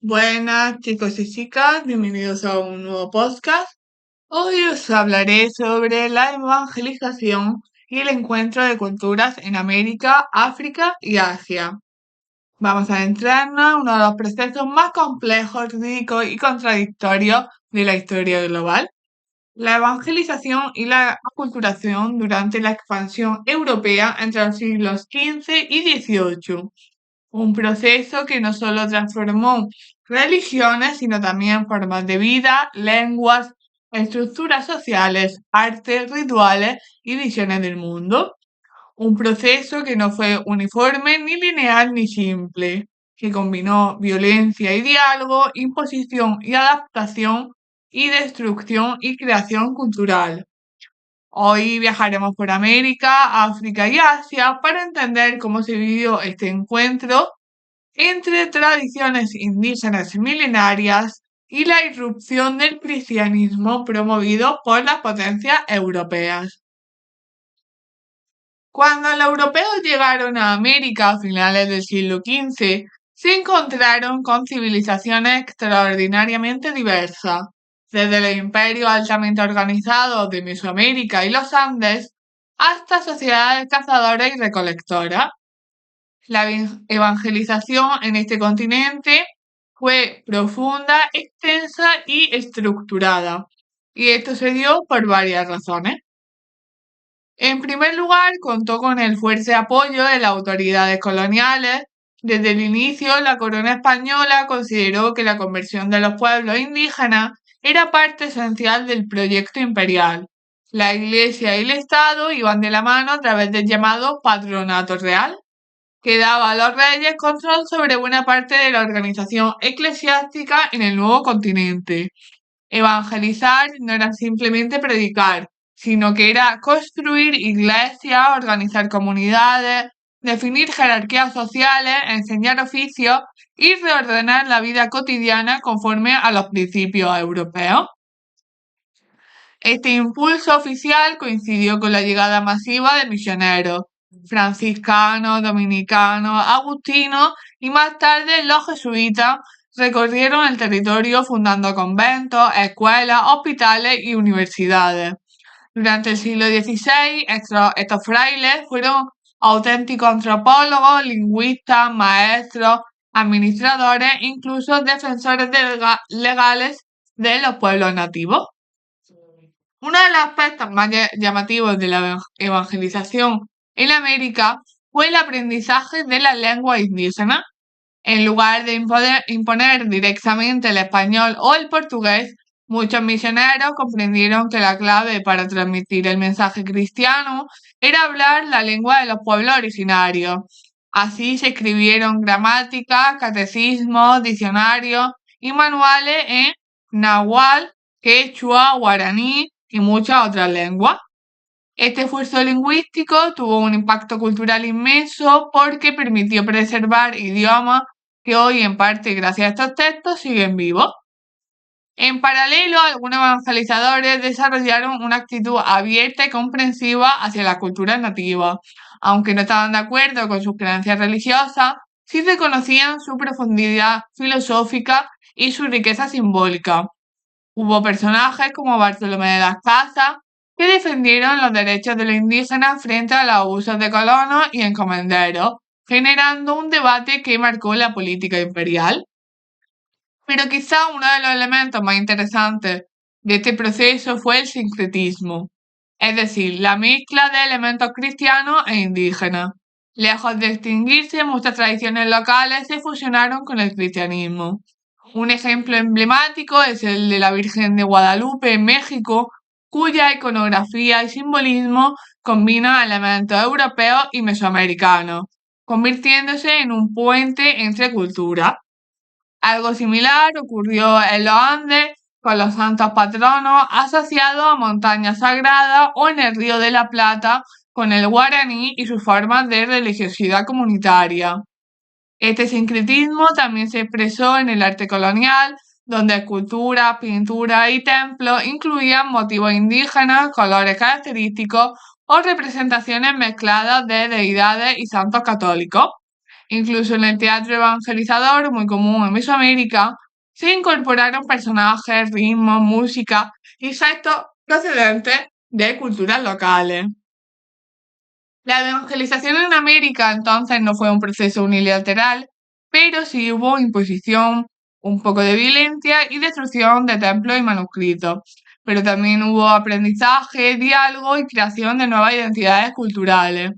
Buenas chicos y chicas, bienvenidos a un nuevo podcast. Hoy os hablaré sobre la evangelización y el encuentro de culturas en América, África y Asia. Vamos a adentrarnos en uno de los procesos más complejos, ricos y contradictorios de la historia global: la evangelización y la aculturación durante la expansión europea entre los siglos XV y XVIII. Un proceso que no solo transformó religiones, sino también formas de vida, lenguas, estructuras sociales, artes, rituales y visiones del mundo. Un proceso que no fue uniforme, ni lineal, ni simple, que combinó violencia y diálogo, imposición y adaptación, y destrucción y creación cultural. Hoy viajaremos por América, África y Asia para entender cómo se vivió este encuentro entre tradiciones indígenas milenarias y la irrupción del cristianismo promovido por las potencias europeas. Cuando los europeos llegaron a América a finales del siglo XV, se encontraron con civilizaciones extraordinariamente diversas, desde los imperios altamente organizados de Mesoamérica y los Andes hasta sociedades cazadoras y recolectoras. La evangelización en este continente fue profunda, extensa y estructurada, y esto se dio por varias razones. En primer lugar, contó con el fuerte apoyo de las autoridades coloniales. Desde el inicio, la corona española consideró que la conversión de los pueblos indígenas era parte esencial del proyecto imperial. La Iglesia y el Estado iban de la mano a través del llamado Patronato Real, que daba a los reyes control sobre buena parte de la organización eclesiástica en el nuevo continente. Evangelizar no era simplemente predicar, sino que era construir iglesias, organizar comunidades, definir jerarquías sociales, enseñar oficios y reordenar la vida cotidiana conforme a los principios europeos. Este impulso oficial coincidió con la llegada masiva de misioneros franciscanos, dominicanos, agustinos y más tarde los jesuitas. Recorrieron el territorio fundando conventos, escuelas, hospitales y universidades. Durante el siglo XVI, estos frailes fueron auténticos antropólogos, lingüistas, maestros, administradores, incluso defensores legales de los pueblos nativos. Uno de los aspectos más llamativos de la evangelización en América fue el aprendizaje de la lengua indígena. En lugar de imponer directamente el español o el portugués, muchos misioneros comprendieron que la clave para transmitir el mensaje cristiano era hablar la lengua de los pueblos originarios. Así se escribieron gramáticas, catecismos, diccionarios y manuales en náhuatl, quechua, guaraní y muchas otras lenguas. Este esfuerzo lingüístico tuvo un impacto cultural inmenso porque permitió preservar idiomas que hoy, en parte gracias a estos textos, siguen vivos. En paralelo, algunos evangelizadores desarrollaron una actitud abierta y comprensiva hacia las culturas nativas. Aunque no estaban de acuerdo con sus creencias religiosas, sí reconocían su profundidad filosófica y su riqueza simbólica. Hubo personajes como Bartolomé de las Casas que defendieron los derechos de los indígenas frente a los abusos de colonos y encomenderos, generando un debate que marcó la política imperial. Pero quizá uno de los elementos más interesantes de este proceso fue el sincretismo, es decir, la mezcla de elementos cristianos e indígenas. Lejos de extinguirse, muchas tradiciones locales se fusionaron con el cristianismo. Un ejemplo emblemático es el de la Virgen de Guadalupe en México, cuya iconografía y simbolismo combina elementos europeos y mesoamericanos, convirtiéndose en un puente entre culturas. Algo similar ocurrió en los Andes con los santos patronos asociados a montañas sagradas, o en el Río de la Plata con el guaraní y sus formas de religiosidad comunitaria. Este sincretismo también se expresó en el arte colonial, donde esculturas, pinturas y templos incluían motivos indígenas, colores característicos o representaciones mezcladas de deidades y santos católicos. Incluso en el teatro evangelizador, muy común en Mesoamérica, se incorporaron personajes, ritmos, música y gestos procedentes de culturas locales. La evangelización en América entonces no fue un proceso unilateral, pero sí hubo imposición, un poco de violencia y destrucción de templos y manuscritos. Pero también hubo aprendizaje, diálogo y creación de nuevas identidades culturales.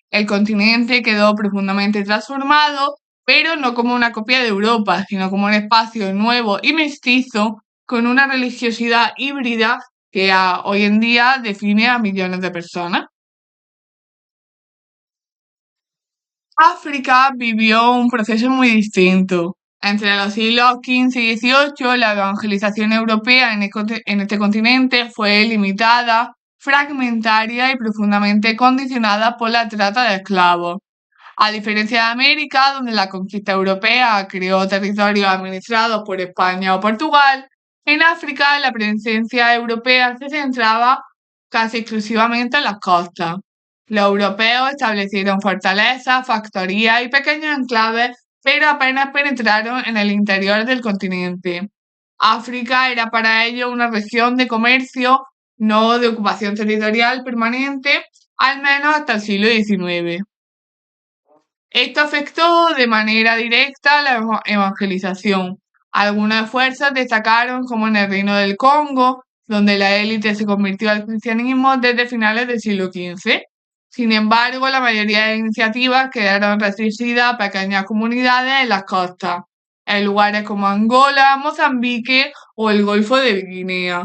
El continente quedó profundamente transformado, pero no como una copia de Europa, sino como un espacio nuevo y mestizo con una religiosidad híbrida que hoy en día define a millones de personas. África vivió un proceso muy distinto. Entre los siglos XV y XVIII, la evangelización europea en este continente fue limitada, fragmentaria y profundamente condicionada por la trata de esclavos. A diferencia de América, donde la conquista europea creó territorios administrados por España o Portugal, en África la presencia europea se centraba casi exclusivamente en las costas. Los europeos establecieron fortalezas, factorías y pequeños enclaves, pero apenas penetraron en el interior del continente. África era para ellos una región de comercio, no de ocupación territorial permanente, al menos hasta el siglo XIX. Esto afectó de manera directa la evangelización. Algunas fuerzas destacaron como en el Reino del Congo, donde la élite se convirtió al cristianismo desde finales del siglo XV. Sin embargo, la mayoría de iniciativas quedaron restringidas a pequeñas comunidades en las costas, en lugares como Angola, Mozambique o el Golfo de Guinea.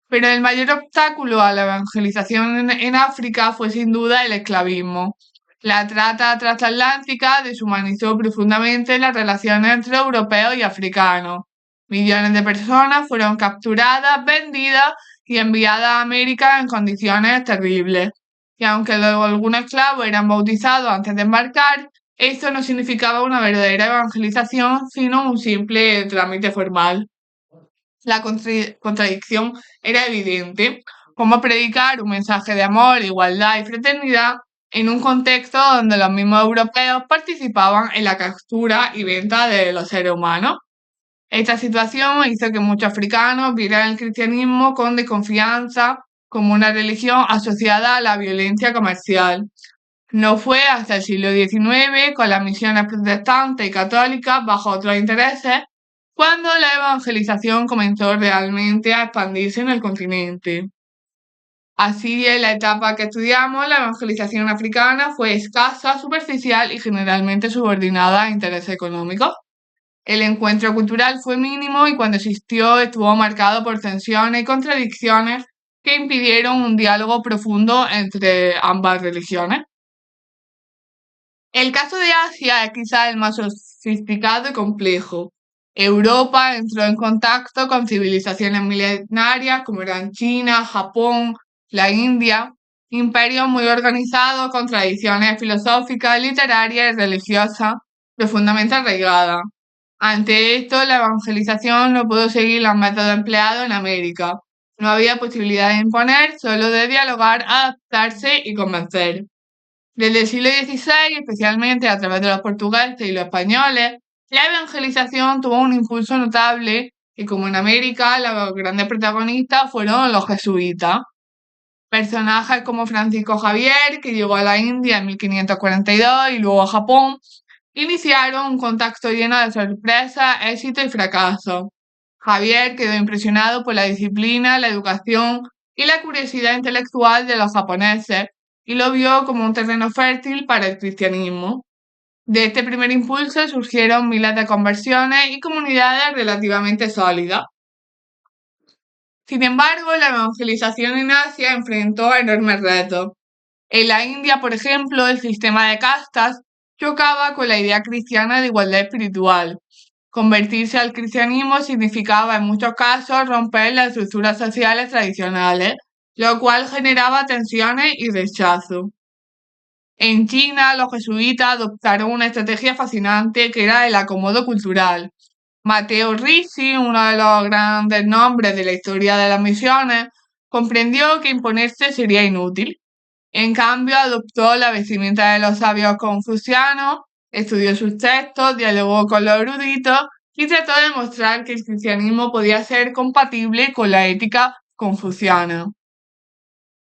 Pero el mayor obstáculo a la evangelización en África fue sin duda el esclavismo. La trata transatlántica deshumanizó profundamente las relaciones entre europeos y africanos. Millones de personas fueron capturadas, vendidas y enviadas a América en condiciones terribles. Y aunque luego algunos esclavos eran bautizados antes de embarcar, esto no significaba una verdadera evangelización, sino un simple trámite formal. La contradicción era evidente. ¿Cómo predicar un mensaje de amor, igualdad y fraternidad en un contexto donde los mismos europeos participaban en la captura y venta de los seres humanos? Esta situación hizo que muchos africanos vieran el cristianismo con desconfianza, como una religión asociada a la violencia comercial. No fue hasta el siglo XIX, con las misiones protestantes y católicas bajo otros intereses, cuando la evangelización comenzó realmente a expandirse en el continente. Así, en la etapa que estudiamos, la evangelización africana fue escasa, superficial y generalmente subordinada a intereses económicos. El encuentro cultural fue mínimo y cuando existió estuvo marcado por tensiones y contradicciones que impidieron un diálogo profundo entre ambas religiones. El caso de Asia es quizá el más sofisticado y complejo. Europa entró en contacto con civilizaciones milenarias como eran China, Japón, la India, imperios muy organizados con tradiciones filosóficas, literarias y religiosas profundamente arraigadas. Ante esto, la evangelización no pudo seguir los métodos empleados en América. No había posibilidad de imponer, solo de dialogar, adaptarse y convencer. Desde el siglo XVI, especialmente a través de los portugueses y los españoles, la evangelización tuvo un impulso notable y como en América, los grandes protagonistas fueron los jesuitas. Personajes como Francisco Javier, que llegó a la India en 1542 y luego a Japón, iniciaron un contacto lleno de sorpresas, éxito y fracaso. Javier quedó impresionado por la disciplina, la educación y la curiosidad intelectual de los japoneses y lo vio como un terreno fértil para el cristianismo. De este primer impulso surgieron miles de conversiones y comunidades relativamente sólidas. Sin embargo, la evangelización en Asia enfrentó enormes retos. En la India, por ejemplo, el sistema de castas chocaba con la idea cristiana de igualdad espiritual. Convertirse al cristianismo significaba en muchos casos romper las estructuras sociales tradicionales, lo cual generaba tensiones y rechazo. En China, los jesuitas adoptaron una estrategia fascinante que era el acomodo cultural. Mateo Ricci, uno de los grandes nombres de la historia de las misiones, comprendió que imponerse sería inútil. En cambio, adoptó la vestimenta de los sabios confucianos, Estudió sus textos, dialogó con los eruditos y trató de mostrar que el cristianismo podía ser compatible con la ética confuciana.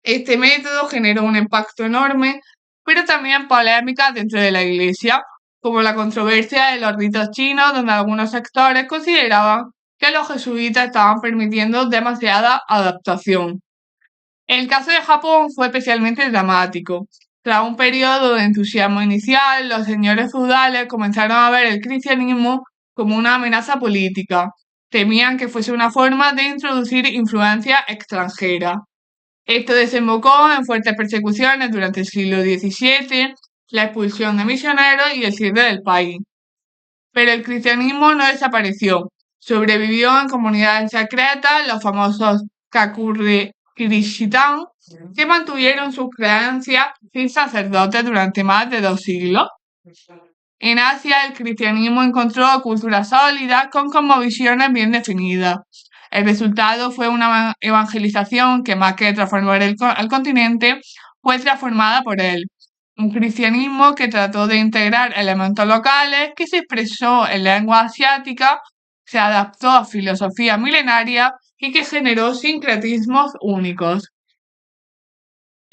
Este método generó un impacto enorme, pero también polémicas dentro de la Iglesia, como la controversia de los ritos chinos, donde algunos sectores consideraban que los jesuitas estaban permitiendo demasiada adaptación. El caso de Japón fue especialmente dramático. Tras un periodo de entusiasmo inicial, los señores feudales comenzaron a ver el cristianismo como una amenaza política. Temían que fuese una forma de introducir influencia extranjera. Esto desembocó en fuertes persecuciones durante el siglo XVII, la expulsión de misioneros y el cierre del país. Pero el cristianismo no desapareció. Sobrevivió en comunidades secretas, los famosos Kakure Kirishitan, que mantuvieron sus creencias sin sacerdotes durante más de 2 siglos. En Asia, el cristianismo encontró culturas sólidas con cosmovisiones bien definidas. El resultado fue una evangelización que, más que transformar al continente, fue transformada por él. Un cristianismo que trató de integrar elementos locales, que se expresó en lengua asiática, se adaptó a filosofía milenaria y que generó sincretismos únicos.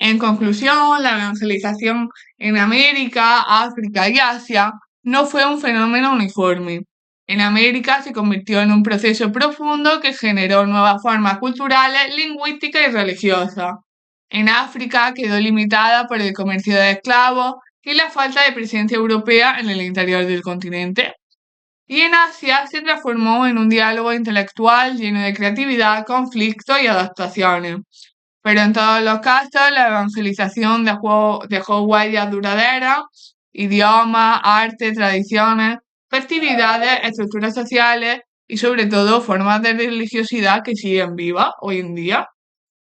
En conclusión, la evangelización en América, África y Asia no fue un fenómeno uniforme. En América se convirtió en un proceso profundo que generó nuevas formas culturales, lingüísticas y religiosas. En África quedó limitada por el comercio de esclavos y la falta de presencia europea en el interior del continente. Y en Asia se transformó en un diálogo intelectual lleno de creatividad, conflicto y adaptaciones. Pero en todos los casos, la evangelización dejó huellas duraderas, idiomas, arte, tradiciones, festividades, estructuras sociales y sobre todo formas de religiosidad que siguen vivas hoy en día.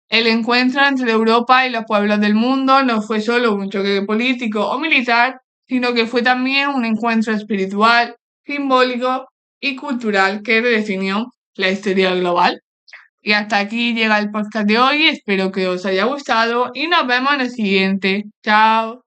El encuentro entre Europa y los pueblos del mundo no fue solo un choque político o militar, sino que fue también un encuentro espiritual, simbólico y cultural que redefinió la historia global. Y hasta aquí llega el podcast de hoy, espero que os haya gustado y nos vemos en el siguiente. Chao.